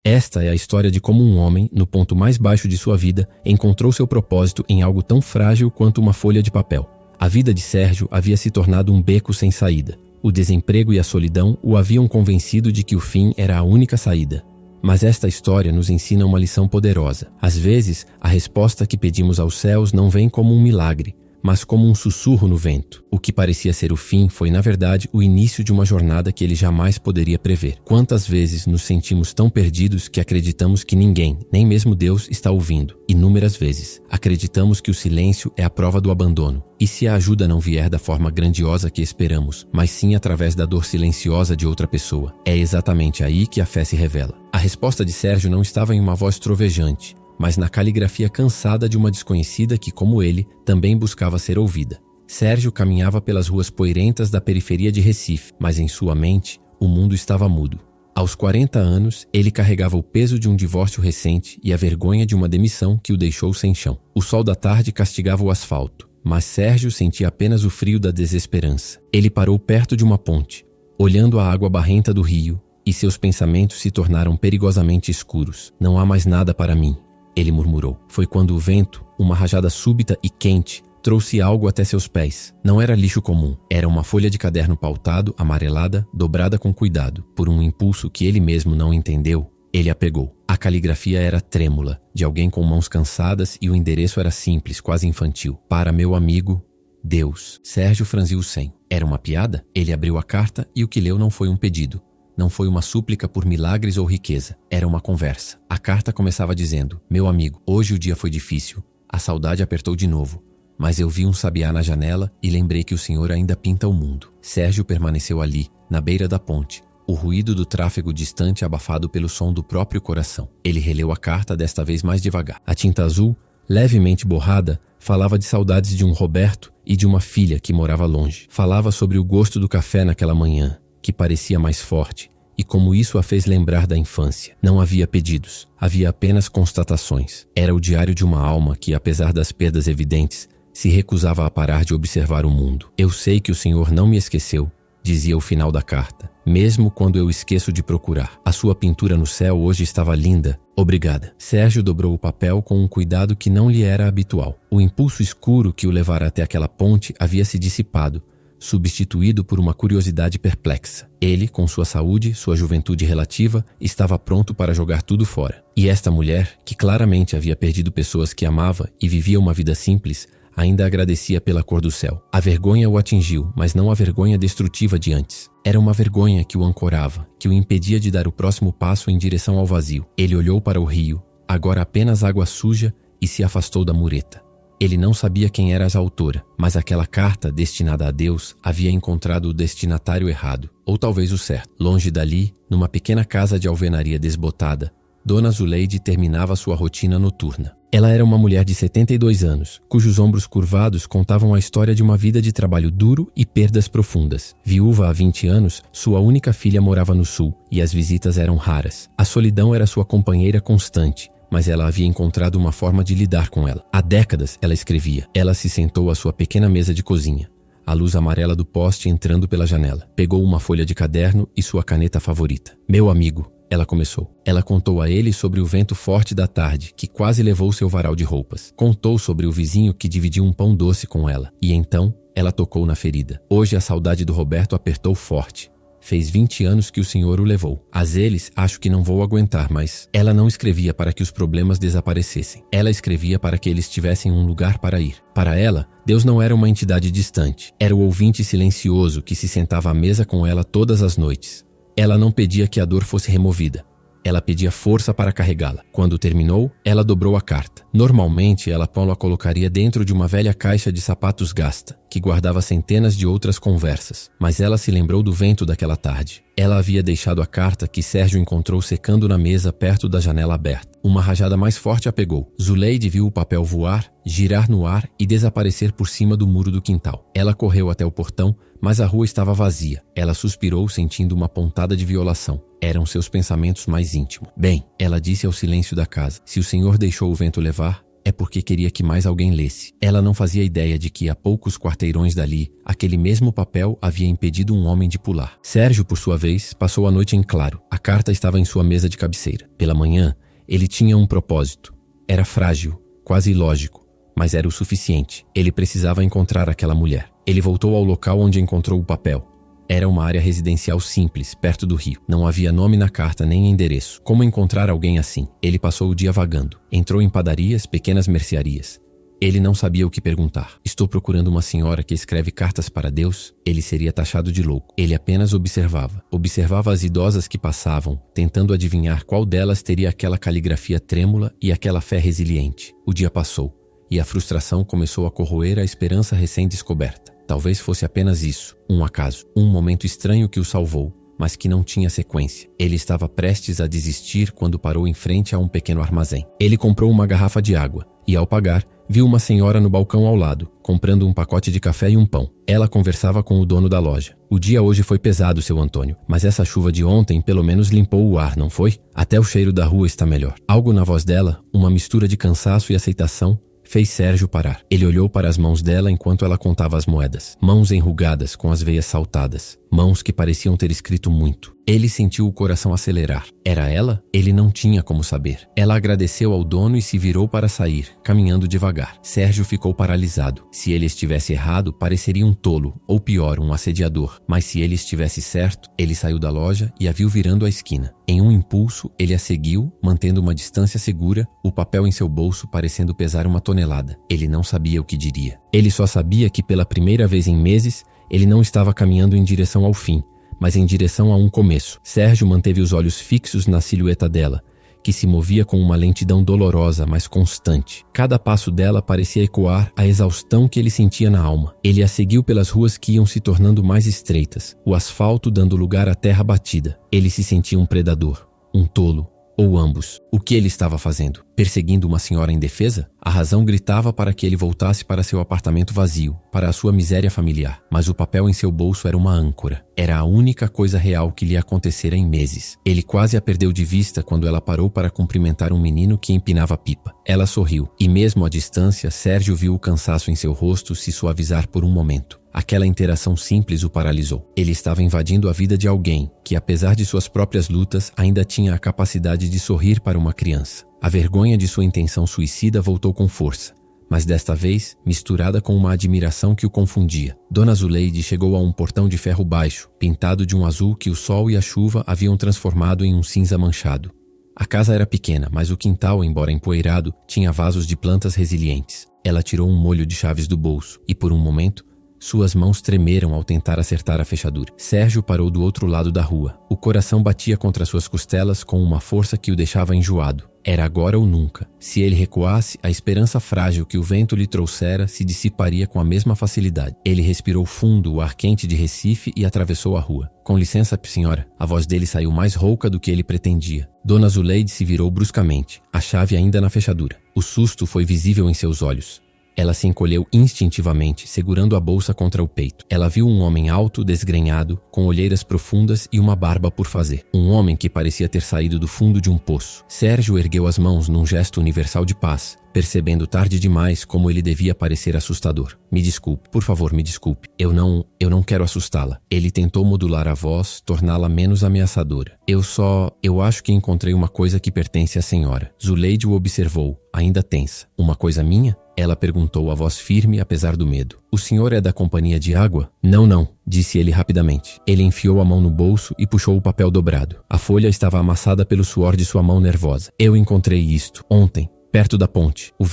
Esta é a história de como um homem, no ponto mais baixo de sua vida, encontrou seu propósito em algo tão frágil quanto uma folha de papel. A vida de Sérgio havia se tornado um beco sem saída. O desemprego e a solidão o haviam convencido de que o fim era a única saída. Mas esta história nos ensina uma lição poderosa. Às vezes, a resposta que pedimos aos céus não vem como um milagre, mas como um sussurro no vento. O que parecia ser o fim foi, na verdade, o início de uma jornada que ele jamais poderia prever. Quantas vezes nos sentimos tão perdidos que acreditamos que ninguém, nem mesmo Deus, está ouvindo? Inúmeras vezes. Acreditamos que o silêncio é a prova do abandono. E se a ajuda não vier da forma grandiosa que esperamos, mas sim através da dor silenciosa de outra pessoa? É exatamente aí que a fé se revela. A resposta de Sérgio não estava em uma voz trovejante, mas na caligrafia cansada de uma desconhecida que, como ele, também buscava ser ouvida. Sérgio caminhava pelas ruas poeirentas da periferia de Recife, mas em sua mente, o mundo estava mudo. Aos 40 anos, ele carregava o peso de um divórcio recente e a vergonha de uma demissão que o deixou sem chão. O sol da tarde castigava o asfalto, mas Sérgio sentia apenas o frio da desesperança. Ele parou perto de uma ponte, olhando a água barrenta do rio, e seus pensamentos se tornaram perigosamente escuros. Não há mais nada para mim, ele murmurou. Foi quando o vento, uma rajada súbita e quente, trouxe algo até seus pés. Não era lixo comum, era uma folha de caderno pautado, amarelada, dobrada com cuidado. Por um impulso que ele mesmo não entendeu, ele a pegou. A caligrafia era trêmula, de alguém com mãos cansadas, e o endereço era simples, quase infantil. Para meu amigo, Deus. Sérgio franziu o senho. Era uma piada? Ele abriu a carta e o que leu não foi um pedido. Não foi uma súplica por milagres ou riqueza. Era uma conversa. A carta começava dizendo: meu amigo, hoje o dia foi difícil. A saudade apertou de novo. Mas eu vi um sabiá na janela e lembrei que o Senhor ainda pinta o mundo. Sérgio permaneceu ali, na beira da ponte, o ruído do tráfego distante abafado pelo som do próprio coração. Ele releu a carta, desta vez mais devagar. A tinta azul, levemente borrada, falava de saudades de um Roberto e de uma filha que morava longe. Falava sobre o gosto do café naquela manhã, que parecia mais forte, e como isso a fez lembrar da infância. Não havia pedidos, havia apenas constatações. Era o diário de uma alma que, apesar das perdas evidentes, se recusava a parar de observar o mundo. Eu sei que o Senhor não me esqueceu, dizia o final da carta, mesmo quando eu esqueço de procurar. A sua pintura no céu hoje estava linda. Obrigada. Sérgio dobrou o papel com um cuidado que não lhe era habitual. O impulso escuro que o levara até aquela ponte havia se dissipado, substituído por uma curiosidade perplexa. Ele, com sua saúde, sua juventude relativa, estava pronto para jogar tudo fora. E esta mulher, que claramente havia perdido pessoas que amava e vivia uma vida simples, ainda agradecia pela cor do céu. A vergonha o atingiu, mas não a vergonha destrutiva de antes. Era uma vergonha que o ancorava, que o impedia de dar o próximo passo em direção ao vazio. Ele olhou para o rio, agora apenas água suja, e se afastou da mureta. Ele não sabia quem era a autora, mas aquela carta, destinada a Deus, havia encontrado o destinatário errado, ou talvez o certo. Longe dali, numa pequena casa de alvenaria desbotada, Dona Zuleide terminava sua rotina noturna. Ela era uma mulher de 72 anos, cujos ombros curvados contavam a história de uma vida de trabalho duro e perdas profundas. Viúva há 20 anos, sua única filha morava no sul, e as visitas eram raras. A solidão era sua companheira constante, mas ela havia encontrado uma forma de lidar com ela. Há décadas, ela escrevia. Ela se sentou à sua pequena mesa de cozinha, a luz amarela do poste entrando pela janela. Pegou uma folha de caderno e sua caneta favorita. Meu amigo, ela começou. Ela contou a ele sobre o vento forte da tarde, que quase levou seu varal de roupas. Contou sobre o vizinho que dividiu um pão doce com ela. E então, ela tocou na ferida. Hoje a saudade do Roberto apertou forte. Fez 20 anos que o Senhor o levou. Às eles, acho que não vou aguentar, mas... Ela não escrevia para que os problemas desaparecessem. Ela escrevia para que eles tivessem um lugar para ir. Para ela, Deus não era uma entidade distante. Era o ouvinte silencioso que se sentava à mesa com ela todas as noites. Ela não pedia que a dor fosse removida. Ela pedia força para carregá-la. Quando terminou, ela dobrou a carta. Normalmente, ela a colocaria dentro de uma velha caixa de sapatos gasta, que guardava centenas de outras conversas. Mas ela se lembrou do vento daquela tarde. Ela havia deixado a carta que Sérgio encontrou secando na mesa perto da janela aberta. Uma rajada mais forte a pegou. Zuleide viu o papel voar, girar no ar e desaparecer por cima do muro do quintal. Ela correu até o portão, mas a rua estava vazia. Ela suspirou, sentindo uma pontada de violação. Eram seus pensamentos mais íntimos. Bem, ela disse ao silêncio da casa, se o Senhor deixou o vento levar, é porque queria que mais alguém lesse. Ela não fazia ideia de que a poucos quarteirões dali, aquele mesmo papel havia impedido um homem de pular. Sérgio, por sua vez, passou a noite em claro. A carta estava em sua mesa de cabeceira. Pela manhã, ele tinha um propósito. Era frágil, quase ilógico, mas era o suficiente. Ele precisava encontrar aquela mulher. Ele voltou ao local onde encontrou o papel. Era uma área residencial simples, perto do rio. Não havia nome na carta nem endereço. Como encontrar alguém assim? Ele passou o dia vagando. Entrou em padarias, pequenas mercearias. Ele não sabia o que perguntar. Estou procurando uma senhora que escreve cartas para Deus? Ele seria taxado de louco. Ele apenas observava. Observava as idosas que passavam, tentando adivinhar qual delas teria aquela caligrafia trêmula e aquela fé resiliente. O dia passou, e a frustração começou a corroer a esperança recém-descoberta. Talvez fosse apenas isso, um acaso, um momento estranho que o salvou, mas que não tinha sequência. Ele estava prestes a desistir quando parou em frente a um pequeno armazém. Ele comprou uma garrafa de água e, ao pagar, viu uma senhora no balcão ao lado, comprando um pacote de café e um pão. Ela conversava com o dono da loja. O dia hoje foi pesado, seu Antônio, mas essa chuva de ontem pelo menos limpou o ar, não foi? Até o cheiro da rua está melhor. Algo na voz dela, uma mistura de cansaço e aceitação, fez Sérgio parar. Ele olhou para as mãos dela enquanto ela contava as moedas. Mãos enrugadas, com as veias saltadas. Mãos que pareciam ter escrito muito. Ele sentiu o coração acelerar. Era ela? Ele não tinha como saber. Ela agradeceu ao dono e se virou para sair, caminhando devagar. Sérgio ficou paralisado. Se ele estivesse errado, pareceria um tolo, ou pior, um assediador. Mas se ele estivesse certo, ele saiu da loja e a viu virando a esquina. Em um impulso, ele a seguiu, mantendo uma distância segura, o papel em seu bolso parecendo pesar uma tonelada. Ele não sabia o que diria. Ele só sabia que pela primeira vez em meses, ele não estava caminhando em direção ao fim, mas em direção a um começo. Sérgio manteve os olhos fixos na silhueta dela, que se movia com uma lentidão dolorosa, mas constante. Cada passo dela parecia ecoar a exaustão que ele sentia na alma. Ele a seguiu pelas ruas que iam se tornando mais estreitas, o asfalto dando lugar à terra batida. Ele se sentia um predador, um tolo, ou ambos. O que ele estava fazendo? Perseguindo uma senhora indefesa? A razão gritava para que ele voltasse para seu apartamento vazio, para a sua miséria familiar. Mas o papel em seu bolso era uma âncora. Era a única coisa real que lhe acontecera em meses. Ele quase a perdeu de vista quando ela parou para cumprimentar um menino que empinava pipa. Ela sorriu, e mesmo à distância, Sérgio viu o cansaço em seu rosto se suavizar por um momento. Aquela interação simples o paralisou. Ele estava invadindo a vida de alguém que, apesar de suas próprias lutas, ainda tinha a capacidade de sorrir para uma criança. A vergonha de sua intenção suicida voltou com força, mas desta vez misturada com uma admiração que o confundia. Dona Zuleide chegou a um portão de ferro baixo, pintado de um azul que o sol e a chuva haviam transformado em um cinza manchado. A casa era pequena, mas o quintal, embora empoeirado, tinha vasos de plantas resilientes. Ela tirou um molho de chaves do bolso e, por um momento, suas mãos tremeram ao tentar acertar a fechadura. Sérgio parou do outro lado da rua. O coração batia contra suas costelas com uma força que o deixava enjoado. Era agora ou nunca. Se ele recuasse, a esperança frágil que o vento lhe trouxera se dissiparia com a mesma facilidade. Ele respirou fundo o ar quente de Recife e atravessou a rua. Com licença, senhora. A voz dele saiu mais rouca do que ele pretendia. Dona Zuleide se virou bruscamente, a chave ainda na fechadura. O susto foi visível em seus olhos. Ela se encolheu instintivamente, segurando a bolsa contra o peito. Ela viu um homem alto, desgrenhado, com olheiras profundas e uma barba por fazer. Um homem que parecia ter saído do fundo de um poço. Sérgio ergueu as mãos num gesto universal de paz, percebendo tarde demais como ele devia parecer assustador. Me desculpe, por favor, me desculpe. Eu não quero assustá-la. Ele tentou modular a voz, torná-la menos ameaçadora. Eu acho que encontrei uma coisa que pertence à senhora. Zuleide o observou, ainda tensa. Uma coisa minha? Ela perguntou, a voz firme apesar do medo. O senhor é da companhia de água? Não, disse ele rapidamente. Ele enfiou a mão no bolso e puxou o papel dobrado. A folha estava amassada pelo suor de sua mão nervosa. Eu encontrei isto ontem, perto da ponte. O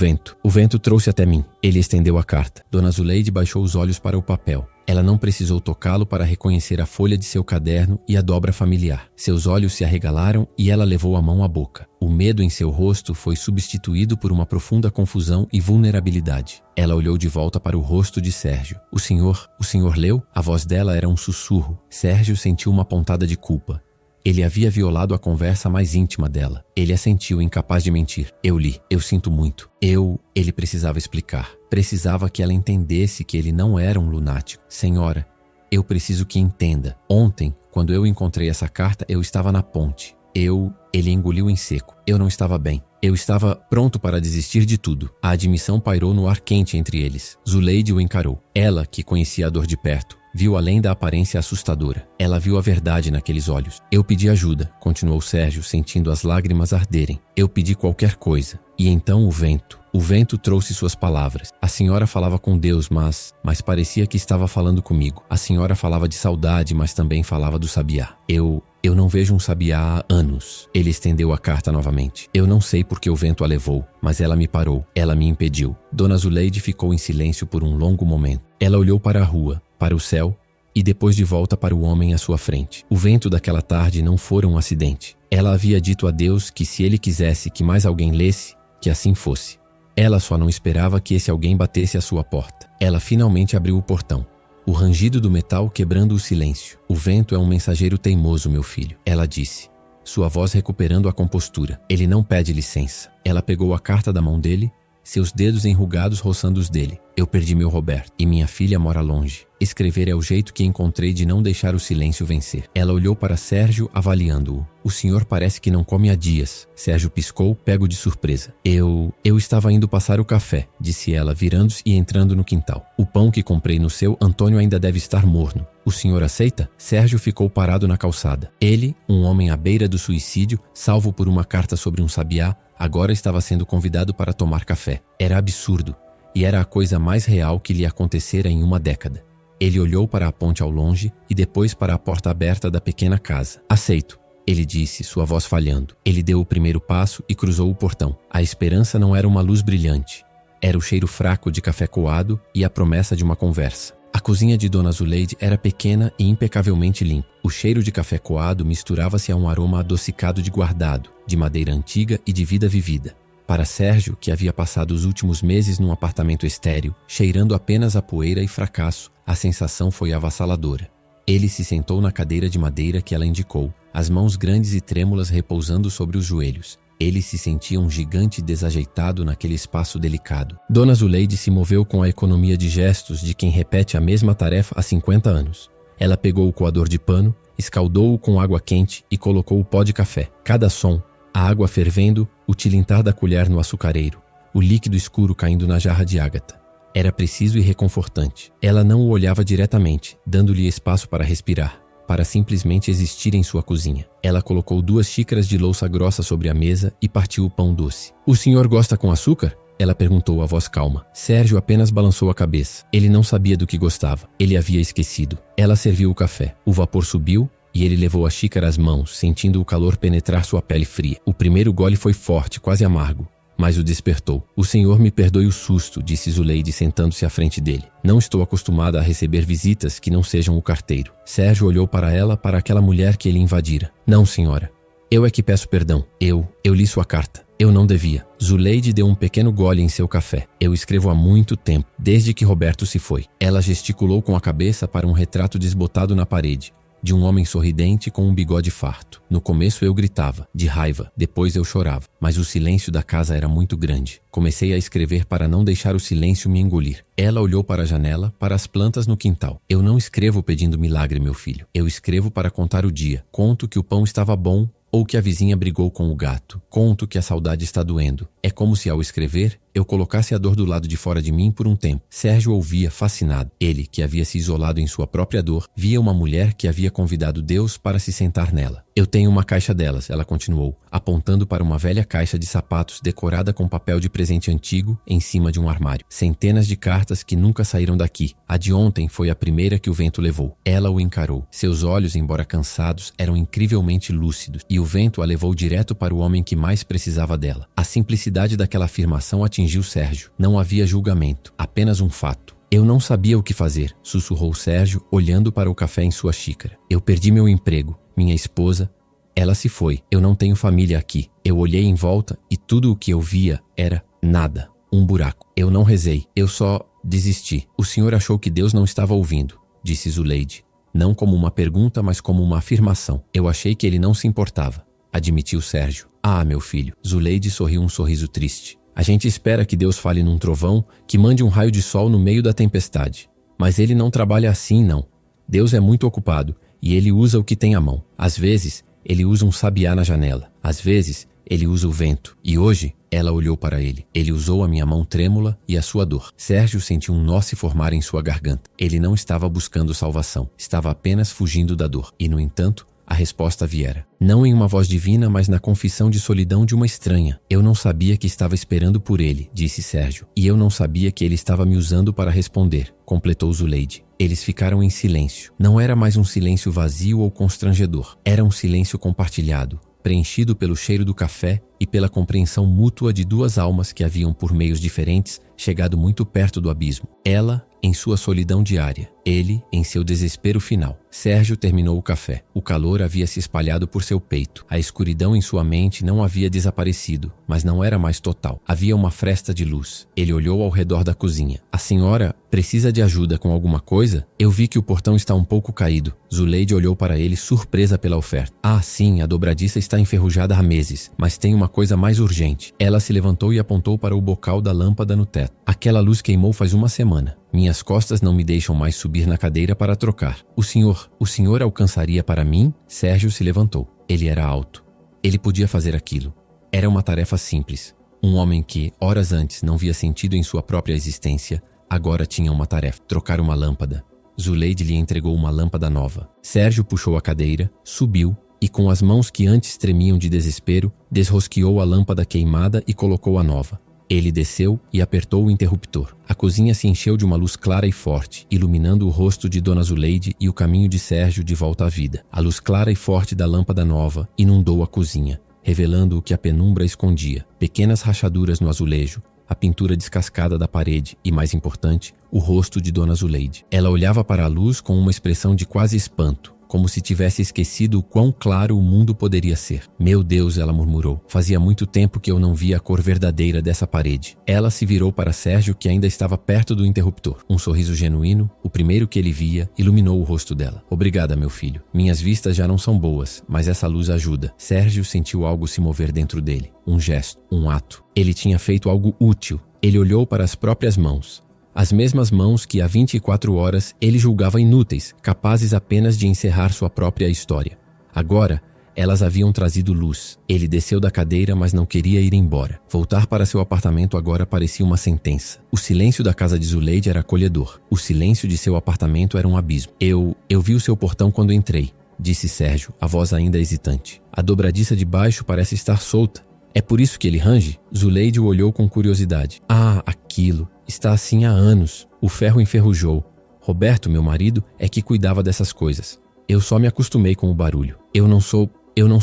vento trouxe até mim. Ele estendeu a carta. Dona Zuleide baixou os olhos para o papel. Ela não precisou tocá-lo para reconhecer a folha de seu caderno e a dobra familiar. Seus olhos se arregalaram e ela levou a mão à boca. O medo em seu rosto foi substituído por uma profunda confusão e vulnerabilidade. Ela olhou de volta para o rosto de Sérgio. O senhor leu? A voz dela era um sussurro. Sérgio sentiu uma pontada de culpa. Ele havia violado a conversa mais íntima dela. Ele a sentiu incapaz de mentir. Eu li. Eu sinto muito. Ele precisava explicar. Precisava que ela entendesse que ele não era um lunático. Senhora, eu preciso que entenda. Ontem, quando eu encontrei essa carta, eu estava na ponte. Ele engoliu em seco. Eu não estava bem. Eu estava pronto para desistir de tudo. A admissão pairou no ar quente entre eles. Zuleide o encarou. Ela, que conhecia a dor de perto, viu além da aparência assustadora. Ela viu a verdade naqueles olhos. Eu pedi ajuda, continuou Sérgio, sentindo as lágrimas arderem. Eu pedi qualquer coisa. E então o vento. O vento trouxe suas palavras. A senhora falava com Deus, mas parecia que estava falando comigo. A senhora falava de saudade, mas também falava do sabiá. Eu não vejo um sabiá há anos. Ele estendeu a carta novamente. Eu não sei por que o vento a levou, mas ela me parou. Ela me impediu. Dona Zuleide ficou em silêncio por um longo momento. Ela olhou para a rua, para o céu e depois de volta para o homem à sua frente. O vento daquela tarde não fora um acidente. Ela havia dito a Deus que se ele quisesse que mais alguém lesse, que assim fosse. Ela só não esperava que esse alguém batesse à sua porta. Ela finalmente abriu o portão. O rangido do metal quebrando o silêncio. O vento é um mensageiro teimoso, meu filho, ela disse, sua voz recuperando a compostura. Ele não pede licença. Ela pegou a carta da mão dele, seus dedos enrugados roçando os dele. Eu perdi meu Roberto e minha filha mora longe. Escrever é o jeito que encontrei de não deixar o silêncio vencer. Ela olhou para Sérgio, avaliando-o. O senhor parece que não come há dias. Sérgio piscou, pego de surpresa. Eu estava indo passar o café, disse ela, virando-se e entrando no quintal. O pão que comprei no seu Antônio ainda deve estar morno. O senhor aceita? Sérgio ficou parado na calçada. Ele, um homem à beira do suicídio, salvo por uma carta sobre um sabiá, agora estava sendo convidado para tomar café. Era absurdo, e era a coisa mais real que lhe acontecera em uma década. Ele olhou para a ponte ao longe e depois para a porta aberta da pequena casa. Aceito, ele disse, sua voz falhando. Ele deu o primeiro passo e cruzou o portão. A esperança não era uma luz brilhante. Era o cheiro fraco de café coado e a promessa de uma conversa. A cozinha de Dona Zuleide era pequena e impecavelmente limpa. O cheiro de café coado misturava-se a um aroma adocicado de guardado, de madeira antiga e de vida vivida. Para Sérgio, que havia passado os últimos meses num apartamento estéril, cheirando apenas a poeira e fracasso, a sensação foi avassaladora. Ele se sentou na cadeira de madeira que ela indicou, as mãos grandes e trêmulas repousando sobre os joelhos. Ele se sentia um gigante desajeitado naquele espaço delicado. Dona Zuleide se moveu com a economia de gestos de quem repete a mesma tarefa há 50 anos. Ela pegou o coador de pano, escaldou-o com água quente e colocou o pó de café. Cada som, a água fervendo, o tilintar da colher no açucareiro, o líquido escuro caindo na jarra de ágata. Era preciso e reconfortante. Ela não o olhava diretamente, dando-lhe espaço para respirar, para simplesmente existir em sua cozinha. Ela colocou 2 xícaras de louça grossa sobre a mesa e partiu o pão doce. "O senhor gosta com açúcar?" Ela perguntou a voz calma. Sérgio apenas balançou a cabeça. Ele não sabia do que gostava. Ele havia esquecido. Ela serviu o café. O vapor subiu e ele levou a xícara às mãos, sentindo o calor penetrar sua pele fria. O primeiro gole foi forte, quase amargo, mas o despertou. "O senhor me perdoe o susto", disse Zuleide sentando-se à frente dele. "Não estou acostumada a receber visitas que não sejam o carteiro." Sérgio olhou para ela, para aquela mulher que ele invadira. "Não, senhora. Eu é que peço perdão. Eu li sua carta. Eu não devia." Zuleide deu um pequeno gole em seu café. "Eu escrevo há muito tempo, desde que Roberto se foi." Ela gesticulou com a cabeça para um retrato desbotado na parede, de um homem sorridente com um bigode farto. "No começo eu gritava, de raiva, depois eu chorava, mas o silêncio da casa era muito grande. Comecei a escrever para não deixar o silêncio me engolir." Ela olhou para a janela, para as plantas no quintal. "Eu não escrevo pedindo milagre, meu filho. Eu escrevo para contar o dia. Conto que o pão estava bom, ou que a vizinha brigou com o gato. Conto que a saudade está doendo. É como se, ao escrever, eu colocasse a dor do lado de fora de mim por um tempo." Sérgio ouvia fascinado. Ele, que havia se isolado em sua própria dor, via uma mulher que havia convidado Deus para se sentar nela. "Eu tenho uma caixa delas", ela continuou, apontando para uma velha caixa de sapatos decorada com papel de presente antigo em cima de um armário. "Centenas de cartas que nunca saíram daqui. A de ontem foi a primeira que o vento levou." Ela o encarou. Seus olhos, embora cansados, eram incrivelmente lúcidos, e o vento a levou direto para o homem que mais precisava dela. A simplicidade daquela afirmação atingiu Sérgio. Não havia julgamento, apenas um fato. "Eu não sabia o que fazer", sussurrou Sérgio, olhando para o café em sua xícara. "Eu perdi meu emprego, minha esposa. Ela se foi. Eu não tenho família aqui." Eu olhei em volta e tudo o que eu via era nada. Um buraco. Eu não rezei. Eu só desisti. "O senhor achou que Deus não estava ouvindo", disse Zuleide. Não como uma pergunta, mas como uma afirmação. "Eu achei que ele não se importava", admitiu Sérgio. "Ah, meu filho." Zuleide sorriu um sorriso triste. "A gente espera que Deus fale num trovão, que mande um raio de sol no meio da tempestade. Mas ele não trabalha assim, não. Deus é muito ocupado e ele usa o que tem à mão. Às vezes, ele usa um sabiá na janela. Às vezes, Ele usa o vento. E hoje, ela olhou para ele. Ele usou a minha mão trêmula e a sua dor. Sérgio sentiu um nó se formar em sua garganta. Ele não estava buscando salvação. Estava apenas fugindo da dor. E, no entanto, a resposta viera. Não em uma voz divina, mas na confissão de solidão de uma estranha. Eu não sabia que estava esperando por ele, disse Sérgio. E eu não sabia que ele estava me usando para responder, completou Zuleide. Eles ficaram em silêncio. Não era mais um silêncio vazio ou constrangedor. Era um silêncio compartilhado, preenchido pelo cheiro do café e pela compreensão mútua de duas almas que haviam, por meios diferentes, chegado muito perto do abismo. Ela, em sua solidão diária. Ele, em seu desespero final. Sérgio terminou o café. O calor havia se espalhado por seu peito. A escuridão em sua mente não havia desaparecido, mas não era mais total. Havia uma fresta de luz. Ele olhou ao redor da cozinha. A senhora precisa de ajuda com alguma coisa? Eu vi que o portão está um pouco caído. Zuleide olhou para ele, surpresa pela oferta. Ah, sim, a dobradiça está enferrujada há meses, mas tem uma coisa mais urgente. Ela se levantou e apontou para o bocal da lâmpada no teto. Aquela luz queimou faz uma semana. Minhas costas não me deixam mais subir na cadeira para trocar. O senhor alcançaria para mim? Sérgio se levantou. Ele era alto. Ele podia fazer aquilo. Era uma tarefa simples. Um homem que, horas antes, não via sentido em sua própria existência, agora tinha uma tarefa: trocar uma lâmpada. Zuleide lhe entregou uma lâmpada nova. Sérgio puxou a cadeira, subiu e, com as mãos que antes tremiam de desespero, desrosqueou a lâmpada queimada e colocou a nova. Ele desceu e apertou o interruptor. A cozinha se encheu de uma luz clara e forte, iluminando o rosto de Dona Zuleide e o caminho de Sérgio de volta à vida. A luz clara e forte da lâmpada nova inundou a cozinha, revelando o que a penumbra escondia: pequenas rachaduras no azulejo, a pintura descascada da parede e, mais importante, o rosto de Dona Zuleide. Ela olhava para a luz com uma expressão de quase espanto, como se tivesse esquecido o quão claro o mundo poderia ser. Meu Deus, ela murmurou. Fazia muito tempo que eu não via a cor verdadeira dessa parede. Ela se virou para Sérgio, que ainda estava perto do interruptor. Um sorriso genuíno, o primeiro que ele via, iluminou o rosto dela. Obrigada, meu filho. Minhas vistas já não são boas, mas essa luz ajuda. Sérgio sentiu algo se mover dentro dele. Um gesto, um ato. Ele tinha feito algo útil. Ele olhou para as próprias mãos. As mesmas mãos que há 24 horas ele julgava inúteis, capazes apenas de encerrar sua própria história. Agora, elas haviam trazido luz. Ele desceu da cadeira, mas não queria ir embora. Voltar para seu apartamento agora parecia uma sentença. O silêncio da casa de Zuleide era acolhedor. O silêncio de seu apartamento era um abismo. Eu vi o seu portão quando entrei, disse Sérgio, a voz ainda hesitante. A dobradiça de baixo parece estar solta. É por isso que ele range? Zuleide o olhou com curiosidade. Ah, aquilo. Está assim há anos. O ferro enferrujou. Roberto, meu marido, é que cuidava dessas coisas. Eu só me acostumei com o barulho. Eu não sou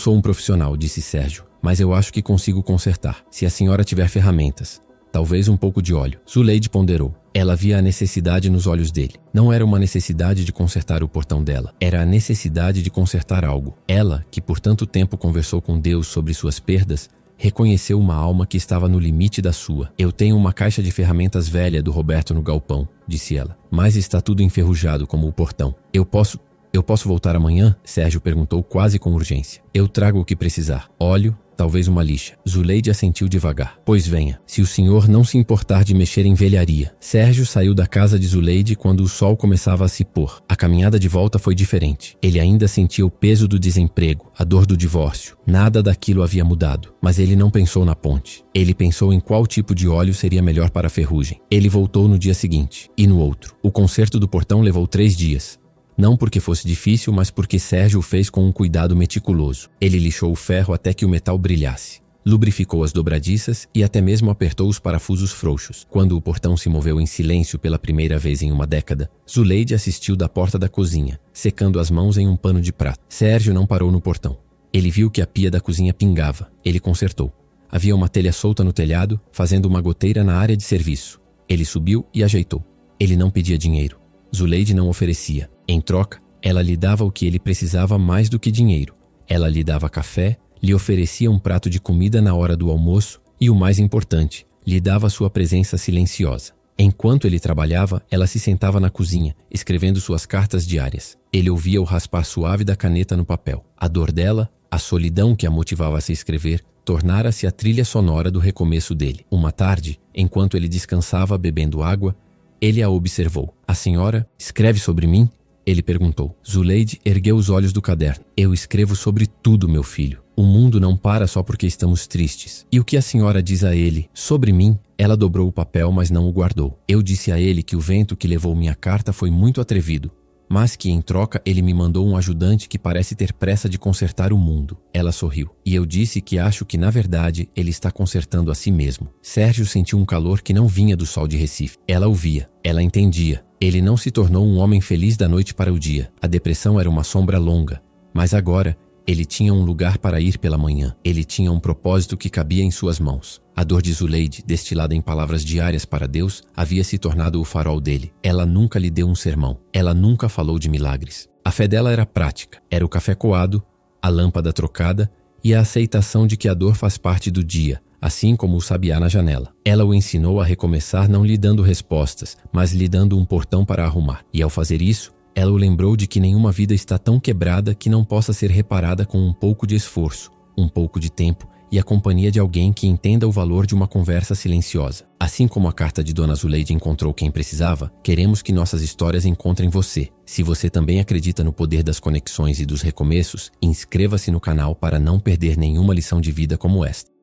um profissional, disse Sérgio, mas eu acho que consigo consertar, se a senhora tiver ferramentas. Talvez um pouco de óleo. Zuleide ponderou. Ela via a necessidade nos olhos dele. Não era uma necessidade de consertar o portão dela. Era a necessidade de consertar algo. Ela, que por tanto tempo conversou com Deus sobre suas perdas, reconheceu uma alma que estava no limite da sua. Eu tenho uma caixa de ferramentas velha do Roberto no galpão, disse ela. Mas está tudo enferrujado como o portão. Eu posso voltar amanhã? Sérgio perguntou quase com urgência. Eu trago o que precisar. Óleo, talvez uma lixa. Zuleide assentiu devagar. Pois venha, se o senhor não se importar de mexer em velharia. Sérgio saiu da casa de Zuleide quando o sol começava a se pôr. A caminhada de volta foi diferente. Ele ainda sentia o peso do desemprego, a dor do divórcio. Nada daquilo havia mudado, mas ele não pensou na ponte. Ele pensou em qual tipo de óleo seria melhor para a ferrugem. Ele voltou no dia seguinte, e no outro. O conserto do portão levou 3 dias. Não porque fosse difícil, mas porque Sérgio o fez com um cuidado meticuloso. Ele lixou o ferro até que o metal brilhasse. Lubrificou as dobradiças e até mesmo apertou os parafusos frouxos. Quando o portão se moveu em silêncio pela primeira vez em uma década, Zuleide assistiu da porta da cozinha, secando as mãos em um pano de prata. Sérgio não parou no portão. Ele viu que a pia da cozinha pingava. Ele consertou. Havia uma telha solta no telhado, fazendo uma goteira na área de serviço. Ele subiu e ajeitou. Ele não pedia dinheiro. Zuleide não oferecia. Em troca, ela lhe dava o que ele precisava mais do que dinheiro. Ela lhe dava café, lhe oferecia um prato de comida na hora do almoço e, o mais importante, lhe dava sua presença silenciosa. Enquanto ele trabalhava, ela se sentava na cozinha, escrevendo suas cartas diárias. Ele ouvia o raspar suave da caneta no papel. A dor dela, a solidão que a motivava a se escrever, tornara-se a trilha sonora do recomeço dele. Uma tarde, enquanto ele descansava bebendo água, ele a observou. A senhora escreve sobre mim? Ele perguntou. Zuleide ergueu os olhos do caderno. Eu escrevo sobre tudo, meu filho. O mundo não para só porque estamos tristes. E o que a senhora diz a ele? Sobre mim, ela dobrou o papel, mas não o guardou. Eu disse a ele que o vento que levou minha carta foi muito atrevido, mas que em troca ele me mandou um ajudante que parece ter pressa de consertar o mundo. Ela sorriu. E eu disse que acho que, na verdade, ele está consertando a si mesmo. Sérgio sentiu um calor que não vinha do sol de Recife. Ela o via. Ela entendia. Ele não se tornou um homem feliz da noite para o dia. A depressão era uma sombra longa. Mas agora, ele tinha um lugar para ir pela manhã. Ele tinha um propósito que cabia em suas mãos. A dor de Zuleide, destilada em palavras diárias para Deus, havia se tornado o farol dele. Ela nunca lhe deu um sermão. Ela nunca falou de milagres. A fé dela era prática. Era o café coado, a lâmpada trocada e a aceitação de que a dor faz parte do dia, assim como o sabiá na janela. Ela o ensinou a recomeçar não lhe dando respostas, mas lhe dando um portão para arrumar. E ao fazer isso, ela o lembrou de que nenhuma vida está tão quebrada que não possa ser reparada com um pouco de esforço, um pouco de tempo e a companhia de alguém que entenda o valor de uma conversa silenciosa. Assim como a carta de Dona Zuleide encontrou quem precisava, queremos que nossas histórias encontrem você. Se você também acredita no poder das conexões e dos recomeços, inscreva-se no canal para não perder nenhuma lição de vida como esta.